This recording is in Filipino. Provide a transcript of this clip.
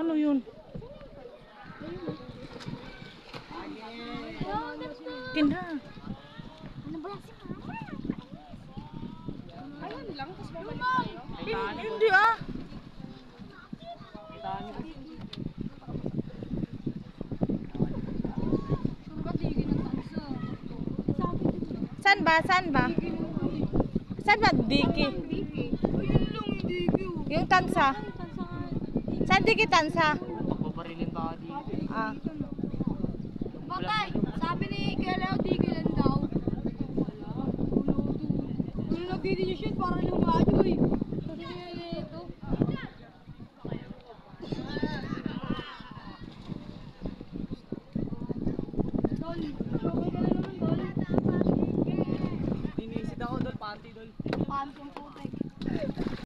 Ano yun? Kinha. Ano ba yan? Ayun lang, tapos babalik tayo. Hindi ah. Saan ba? Saan ba? Saan ba Diki? Ayun lang, hindi ko. Yung tansa? Saan Diki tansa? Pagpaparilin pa ka dito. Ah. Patay! Sabi ni Kela, di kailan daw. Wala nagdidi niya shit para lumayo eh. Sabi niya ito. Dol, okay ka na naman, Dol. Inisid ako doon, panty doon. Panty ang putek.